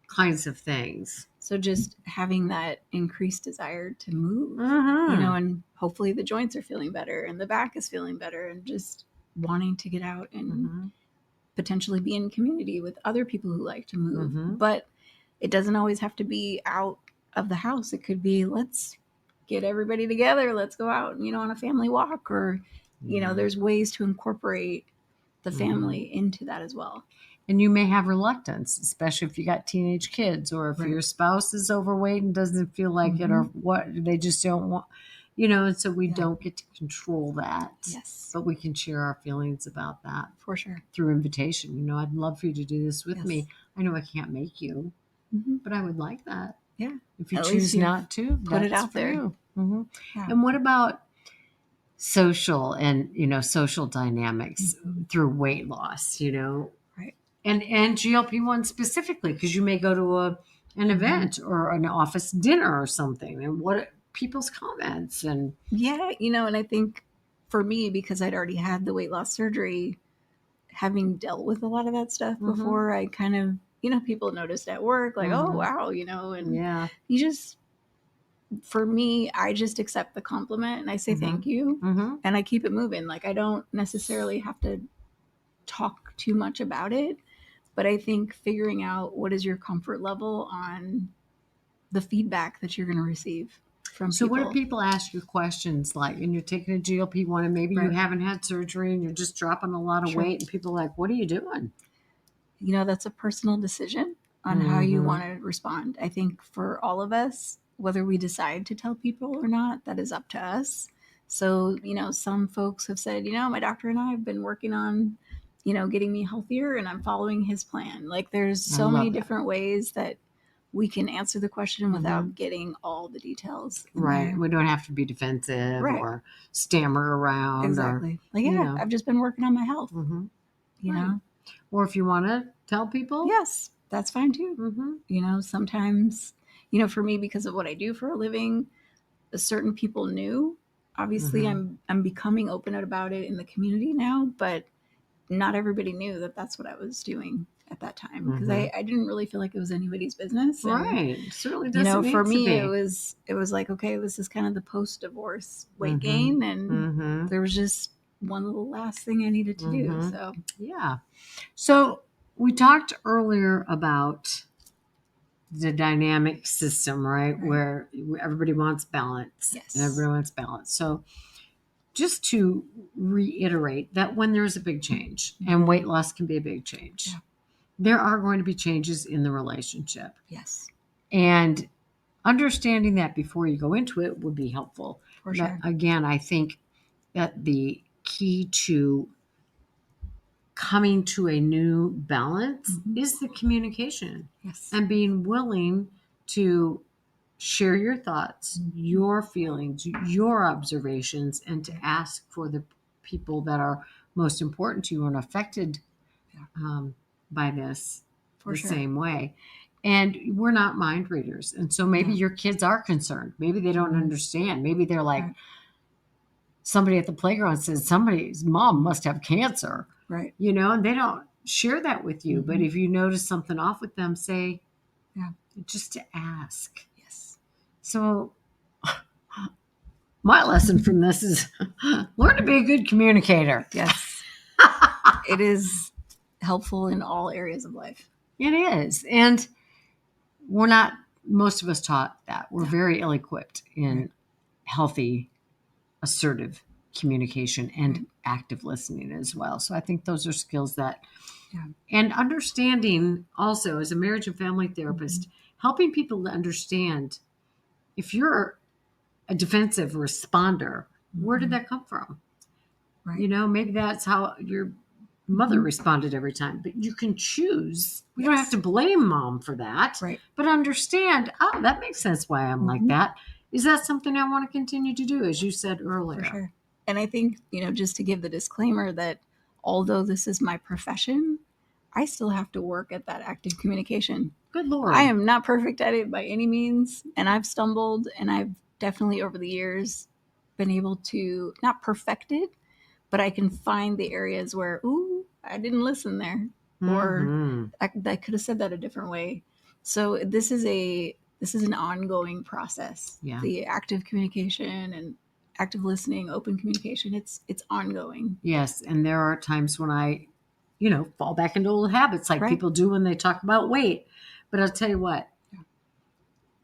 kinds of things. So just having that increased desire to move, and hopefully the joints are feeling better and the back is feeling better, and just wanting to get out and potentially be in community with other people who like to move. But it doesn't always have to be out of the house. It could be, let's get everybody together. Let's go out, on a family walk, or, there's ways to incorporate the family into that as well. And you may have reluctance, especially if you got teenage kids, or if your spouse is overweight and doesn't feel like it, or what, they just don't want, and so we don't get to control that. Yes. But we can share our feelings about that. For sure. Through invitation. I'd love for you to do this with me. I know I can't make you, but I would like that. Yeah. If you choose not to, put it out there. Yeah. And what about social and, social dynamics through weight loss, Right. And GLP-1 specifically, because you may go to an event or an office dinner or something, and what people's comments and and I think for me, because I'd already had the weight loss surgery, having dealt with a lot of that stuff before, I kind of, people noticed at work, like, oh wow, and you just, for me, I just accept the compliment and I say thank you, and I keep it moving. Like, I don't necessarily have to talk too much about it, but I think figuring out what is your comfort level on the feedback that you're going to receive from people. So what if people ask you questions like, and you're taking a GLP-1 and maybe you haven't had surgery and you're just dropping a lot of weight, and people are like, what are you doing? That's a personal decision on how you want to respond. I think for all of us, whether we decide to tell people or not, that is up to us. So, some folks have said, my doctor and I have been working on, getting me healthier, and I'm following his plan. Like, there's so many different ways that we can answer the question without getting all the details. Right. We don't have to be defensive or stammer around. Exactly. I've just been working on my health, you know? Or if you want to tell people. Yes, that's fine too. Sometimes, for me, because of what I do for a living, certain people knew. Obviously, I'm becoming open about it in the community now, but not everybody knew that that's what I was doing at that time, because I didn't really feel like it was anybody's business. Right. And, certainly doesn't need for me, to be. it was like, okay, this is kind of the post-divorce weight gain. And there was just one little last thing I needed to do. So, yeah. So we talked earlier about the dynamic system, right? Where everybody wants balance. Yes. And everybody wants balance. So just to reiterate that when there's a big change, and weight loss can be a big change, there are going to be changes in the relationship. Yes. And understanding that before you go into it would be helpful. For sure. But again, I think that the key to coming to a new balance is the communication. Yes. And being willing to share your thoughts, your feelings, your observations, and to ask for the people that are most important to you and affected by this same way. And we're not mind readers. And so maybe your kids are concerned. Maybe they don't understand. Maybe they're like, somebody at the playground says somebody's mom must have cancer. Right. And they don't share that with you. But if you notice something off with them, say, just to ask. Yes. So my lesson from this is learn to be a good communicator. Yes. It is helpful in all areas of life. It is. And most of us taught that. We're very ill-equipped in healthy, assertive communication and active listening as well. So I think those are skills that, and understanding also as a marriage and family therapist, helping people to understand if you're a defensive responder, where did that come from? Right. Maybe that's how your mother responded every time, but you can choose. We don't have to blame mom for that, but understand, that makes sense why I'm like that. Is that something I want to continue to do, as you said earlier? For sure. And I think, just to give the disclaimer that although this is my profession, I still have to work at that active communication. Good Lord. I am not perfect at it by any means. And I've stumbled, and I've definitely over the years been able to not perfect it, but I can find the areas where, I didn't listen there. Or I could have said that a different way. So this is an ongoing process. Yeah. The active communication and active listening, open communication, it's ongoing. Yes. And there are times when I, fall back into old habits like people do when they talk about weight. But I'll tell you what,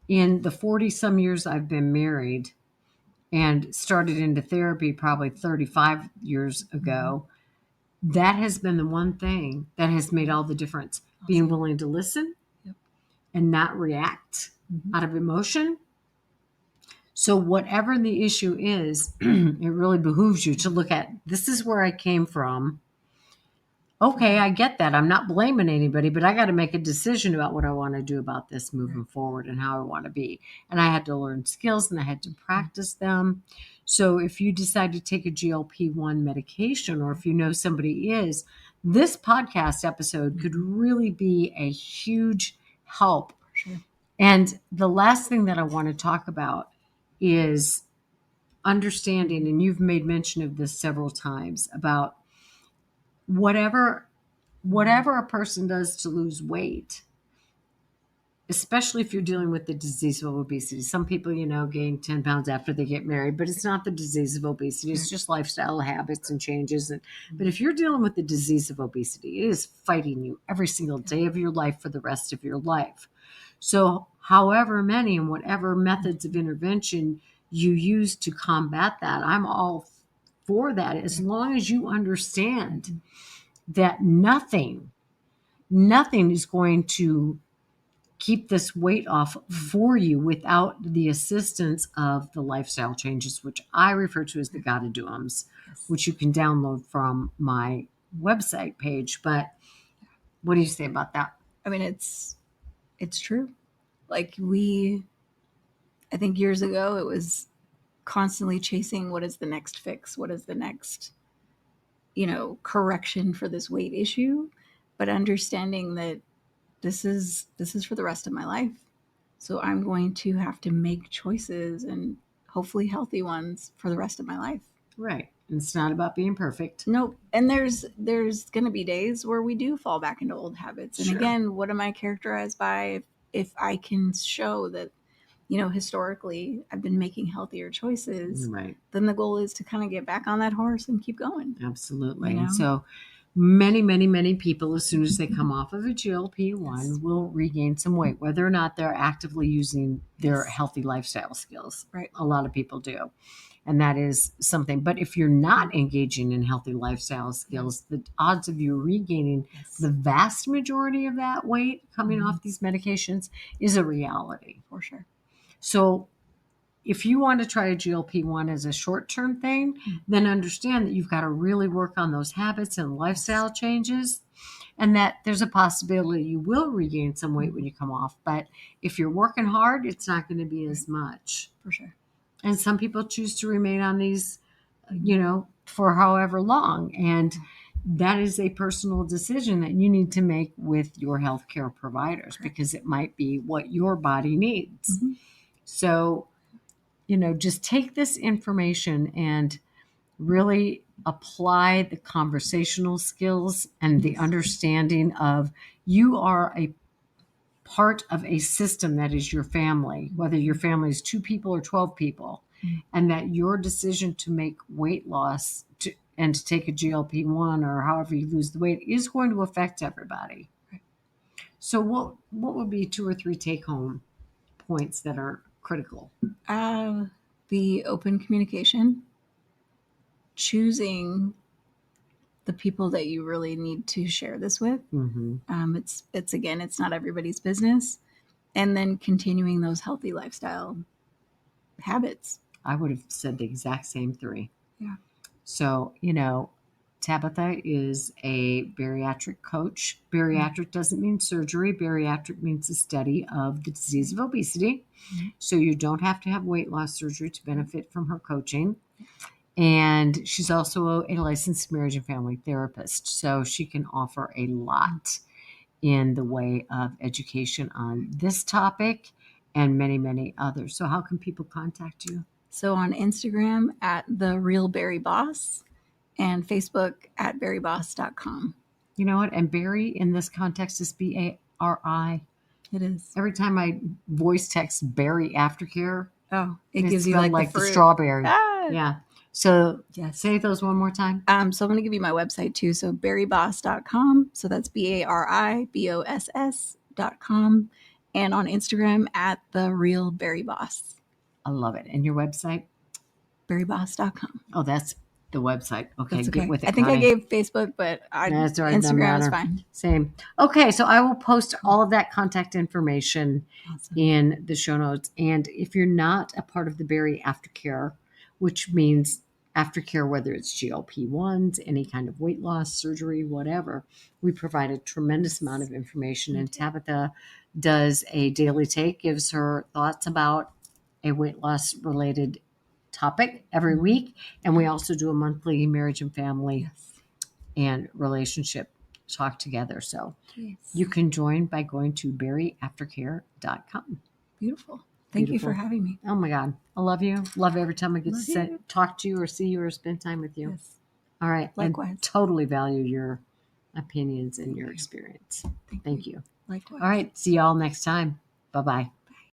in the 40 some years I've been married and started into therapy probably 35 years ago, that has been the one thing that has made all the difference. Awesome. Being willing to listen and not react out of emotion. So whatever the issue is, it really behooves you to look at, this is where I came from. Okay, I get that. I'm not blaming anybody, but I got to make a decision about what I want to do about this moving forward and how I want to be. And I had to learn skills and I had to practice them. So if you decide to take a GLP-1 medication, or if you know somebody is, this podcast episode could really be a huge help. Sure. And the last thing that I want to talk about is understanding, and you've made mention of this several times, about whatever a person does to lose weight, especially if you're dealing with the disease of obesity. Some people, gain 10 pounds after they get married, but it's not the disease of obesity. It's just lifestyle habits and changes. But if you're dealing with the disease of obesity, it is fighting you every single day of your life for the rest of your life. So however many and whatever methods of intervention you use to combat that, I'm all for that, as long as you understand that nothing is going to keep this weight off for you without the assistance of the lifestyle changes, which I refer to as the Gotta Do-ums, which you can download from my website page. But what do you say about that? I mean, it's true. Like I think years ago, it was constantly chasing what is the next fix, what is the next, correction for this weight issue, but understanding that this is for the rest of my life. So I'm going to have to make choices, and hopefully healthy ones, for the rest of my life. Right. It's not about being perfect. Nope. And there's going to be days where we do fall back into old habits. And again, what am I characterized by? If I can show that, historically I've been making healthier choices, right, then the goal is to kind of get back on that horse and keep going. Absolutely. And so many people, as soon as they come off of a GLP-1, will regain some weight, whether or not they're actively using their healthy lifestyle skills. Right. A lot of people do. And that is something. But if you're not engaging in healthy lifestyle skills, the odds of you regaining the vast majority of that weight coming off these medications is a reality. For sure. So if you want to try a GLP-1 as a short-term thing, then understand that you've got to really work on those habits and lifestyle changes, and that there's a possibility you will regain some weight when you come off. But if you're working hard, it's not going to be as much. For sure. And some people choose to remain on these, for however long. And that is a personal decision that you need to make with your healthcare providers, because it might be what your body needs. Mm-hmm. So, just take this information and really apply the conversational skills and the understanding of you are a part of a system that is your family, whether your family is 2 people or 12 people, and that your decision to make weight loss and to take a GLP-1 or however you lose the weight is going to affect everybody. Right. So what would be 2 or 3 take-home points that are critical? The open communication, choosing the people that you really need to share this with. Mm-hmm. It's not everybody's business. And then continuing those healthy lifestyle habits. I would have said the exact same 3. Yeah. So, Tabitha is a bariatric coach. Bariatric doesn't mean surgery. Bariatric means the study of the disease of obesity. Mm-hmm. So you don't have to have weight loss surgery to benefit from her coaching. And she's also a licensed marriage and family therapist. So she can offer a lot in the way of education on this topic and many, many others. So how can people contact you? So on Instagram at The Real Berry Boss and Facebook at berryboss.com. You know what? And Berry in this context is B-A-R-I. It is. Every time I voice text Berry Aftercare, it gives you like the strawberry. Yeah. So say those one more time. So I'm going to give you my website too. So berryboss.com. So that's BARIBOSS.com. And on Instagram at The Real Berry Boss. I love it. And your website? berryboss.com. Oh, that's the website. Okay, get with it. I think Connie. I gave Facebook, but that's right, Instagram is fine. Same. Okay, so I will post all of that contact information in the show notes. And if you're not a part of the Berry Aftercare, which means aftercare, whether it's GLP-1s, any kind of weight loss, surgery, whatever, we provide a tremendous amount of information. And Tabitha does a daily take, gives her thoughts about a weight loss related topic every week. And we also do a monthly marriage and family and relationship talk together. So you can join by going to berryaftercare.com. Beautiful. Thank you for having me. Oh my God. I love you. Love every time I get to talk to you or see you or spend time with you. Yes. All right. Likewise. And totally value your opinions and your experience. Thank you. Likewise. All right. See y'all next time. Bye-bye.